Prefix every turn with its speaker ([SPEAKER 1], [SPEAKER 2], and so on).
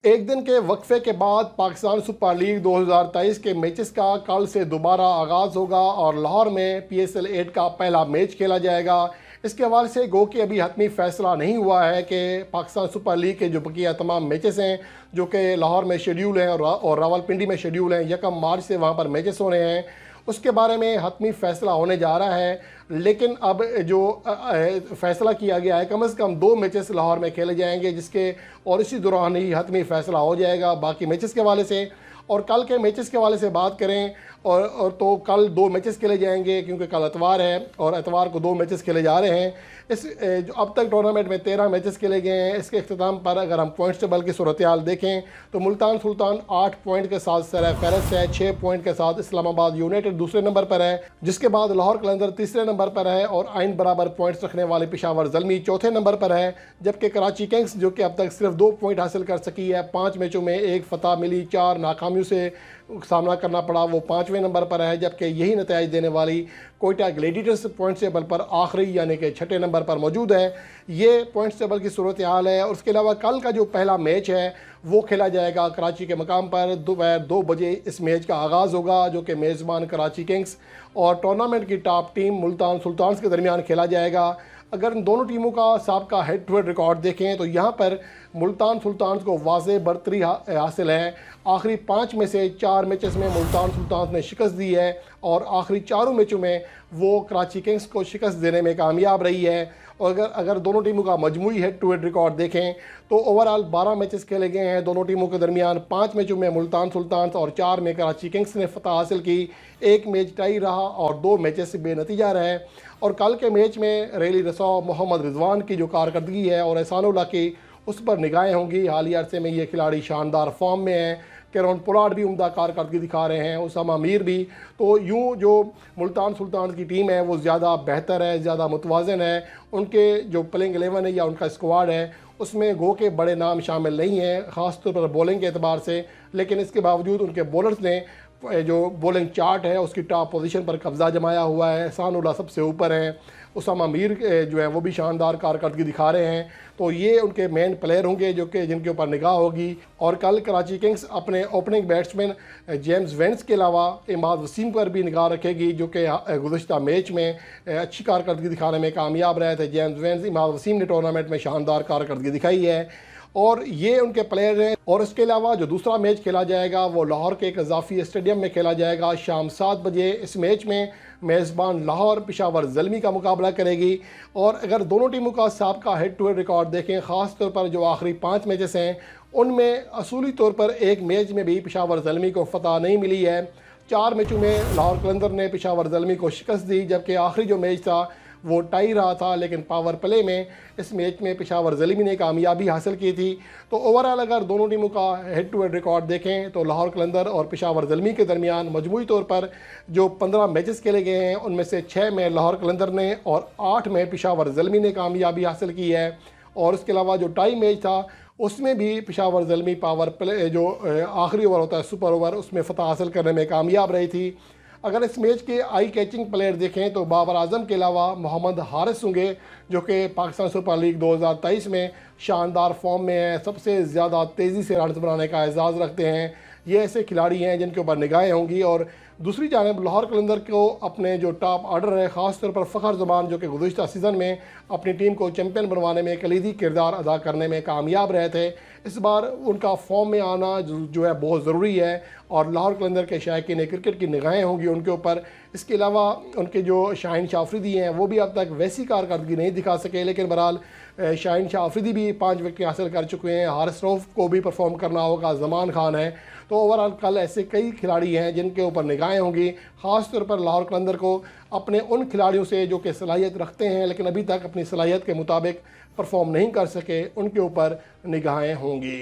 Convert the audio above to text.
[SPEAKER 1] एक दिन के वक्फे के बाद पाकिस्तान सुपर लीग 2023 के मैचेस का कल से दोबारा आगाज़ होगा और लाहौर में PSL 8 का पहला मैच खेला जाएगा। इसके हवाले से गो कि अभी हतमी फैसला नहीं हुआ है कि पाकिस्तान सुपर लीग के जो बकिया तमाम मैचेस हैं जो कि लाहौर में शेड्यूल हैं और रावलपिंडी में शेड्यूल हैं, 1 मार्च से वहाँ पर मैचेस हो रहे हैं, उसके बारे में हतमी फ़ैसला होने जा रहा है। लेकिन अब जो फ़ैसला किया गया है कम से कम 2 मैचेस लाहौर में खेले जाएंगे जिसके और इसी दौरान ही हतमी फ़ैसला हो जाएगा बाकी मैचेस के हवाले से। और कल के मैचेस के हवाले से बात करें और तो कल 2 मैचेस खेले जाएंगे क्योंकि कल इतवार है और इतवार को 2 मैचेस खेले जा रहे हैं। इस जो अब तक टूर्नामेंट में 13 मैचेस खेले गए हैं। इसके अख्ताम पर अगर हम पॉइंट्स टेबल की सूरत हाल देखें तो मुल्तान सुल्तान 8 पॉइंट के साथ सरफहरिस्त है, 6 पॉइंट के साथ इस्लामाबाद यूनाइटेड दूसरे नंबर पर है, जिसके बाद लाहौर कलंदर तीसरे नंबर पर है और आइन बराबर पॉइंट्स रखने वाले पेशावर ज़ल्मी चौथे नंबर पर है, जबकि कराची किंग्स जो कि अब तक सिर्फ 2 पॉइंट हासिल कर सकी है, 5 मैचों में 1 फतह मिली, 4 नाकामियों से सामना करना पड़ा, वो 5वें नंबर पर है, जबकि यही नतीजा देने वाली कोयटा ग्लेडिएटर्स पॉइंट्स टेबल पर आखिरी यानी कि 6ठे नंबर पर मौजूद है। ये पॉइंट्स टेबल की सूरत हाल है। और उसके अलावा कल का जो पहला मैच है वो खेला जाएगा कराची के मकाम पर, दोपहर 2 बजे इस मैच का आगाज़ होगा जो कि मेज़बान कराची किंग्स और टूर्नामेंट की टॉप टीम मुल्तान सुल्तान्स के दरमियान खेला जाएगा। अगर इन दोनों टीमों का सबका हेड टू हेड रिकॉर्ड देखें तो यहाँ पर मुल्तान सुल्तान्स को वाज़े बरतरी हासिल है। आखिरी 5 में से 4 मैचेस में मुल्तान सुल्तान्स ने शिकस्त दी है और आखिरी 4 मैचों में वो कराची किंग्स को शिकस्त देने में कामयाब रही है। और अगर दोनों टीमों का मजमूई हेड टू हेड रिकॉर्ड देखें तो ओवरऑल 12 मैचेस खेले गए हैं दोनों टीमों के दरमियान। 5 मैचों में मुल्तान सुल्तान्स और 4 में कराची किंग्स ने फतह हासिल की, 1 मैच टाई रहा और 2 मैचेस बेनतीजा रहे। और कल के मैच में रेली रसौ मोहम्मद रिजवान की जो कारकर्दगी है और एहसानुल्लाह की उस पर निगाहें होंगी। हालिया अरसे में ये खिलाड़ी शानदार फॉर्म में हैं, कैरोन पोलार्ड भी उम्दा कारकर्दगी दिखा रहे हैं, उसामा मीर भी। तो यूँ जो मुल्तान सुल्तान की टीम है वो ज़्यादा बेहतर है, ज़्यादा मुतवाज़न है। उनके जो प्लेइंग 11 है या उनका स्क्वाड है उसमें गो के बड़े नाम शामिल नहीं हैं ख़ास तौर पर बॉलिंग के अतबार से, लेकिन इसके बावजूद उनके बॉलर्स ने जो बॉलिंग चार्ट है उसकी टॉप पोजीशन पर कब्ज़ा जमाया हुआ है। एहसानुल्लाह सबसे ऊपर हैं, उसामा मीर जो है वो भी शानदार कारकर्दगी दिखा रहे हैं। तो ये उनके मेन प्लेयर होंगे जो कि जिनके ऊपर निगाह होगी। और कल कराची किंग्स अपने ओपनिंग बैट्समैन जेम्स वेंस के अलावा इमाद वसीम पर भी निगाह रखेगी जो कि गुज़श्ता मैच में अच्छी कारकर्दगी दिखाने में कामयाब रहे थे। जेम्स वेंस, इमाद वसीम ने टूर्नामेंट में शानदार कारकर्दगी दिखाई है और ये उनके प्लेयर हैं। और इसके अलावा जो दूसरा मैच खेला जाएगा वो लाहौर के एक इजाफी स्टेडियम में खेला जाएगा शाम 7 बजे। इस मैच में मेज़बान लाहौर पेशावर ज़ल्मी का मुकाबला करेगी। और अगर दोनों टीमों का सबका हेड टू हेड रिकॉर्ड देखें, ख़ास तौर पर जो आखिरी 5 मैचेस हैं उनमें असूली तौर पर एक मैच में भी पेशावर ज़ल्मी को फतह नहीं मिली है। 4 मैचों में लाहौर कलंदर ने पेशावर ज़ल्मी को शिकस्त दी, जबकि आखिरी जो मैच था वो टाई रहा था, लेकिन पावर प्ले में इस मैच में पेशावर ज़ल्मी ने कामयाबी हासिल की थी। तो ओवरऑल अगर दोनों टीमों का हेड टू हेड रिकॉर्ड देखें तो लाहौर कलंदर और पेशावर ज़ल्मी के दरमियान मजमूई तौर पर जो 15 मैचेस खेले गए हैं उनमें से 6 में लाहौर कलंदर ने और 8 में पेशावर ज़ल्मी ने कामयाबी हासिल की है। और इसके अलावा जो टाई मैच था उसमें भी पेशावर ज़ल्मी पावर प्ले जो आखिरी ओवर होता है सुपर ओवर उसमें फ़तह हासिल करने में कामयाब रही थी। अगर इस मैच के आई कैचिंग प्लेयर देखें तो बाबर आजम के अलावा मोहम्मद हारिस होंगे जो कि पाकिस्तान सुपर लीग 2023 में शानदार फॉर्म में है, सबसे ज़्यादा तेज़ी से रन बनाने का एजाज़ रखते हैं। ये ऐसे खिलाड़ी हैं जिनके ऊपर निगाहें होंगी। और दूसरी जानिब लाहौर कलंदर को अपने जो टॉप ऑर्डर है ख़ास तौर पर फ़खर ज़मान जो कि गुज़श्ता सीज़न में अपनी टीम को चैम्पियन बनवाने में कलीदी किरदार अदा करने में कामयाब रहे थे, इस बार उनका फॉर्म में आना जो है बहुत ज़रूरी है और लाहौर कलंदर के शायकीन क्रिकेट की निगाहें होंगी उनके ऊपर। इसके अलावा उनके जो शाहीन शाह अफरीदी हैं वो भी अब तक वैसी कारकर्दगी नहीं दिखा सके, लेकिन बहरहाल शाहीन शाह अफरीदी भी 5 विकेट हासिल कर चुके हैं। हारिस रऊफ को भी परफॉर्म करना होगा, ज़मान खान है। तो ओवरऑल कल ऐसे कई खिलाड़ी हैं जिनके ऊपर निगाहें होंगी, ख़ास तौर पर लाहौर कलंदर को अपने उन खिलाड़ियों से जो कि सलाहियत रखते हैं लेकिन अभी तक अपनी सलाहियत के मुताबिक परफॉर्म नहीं कर सके, उनके ऊपर निगाहें होंगी।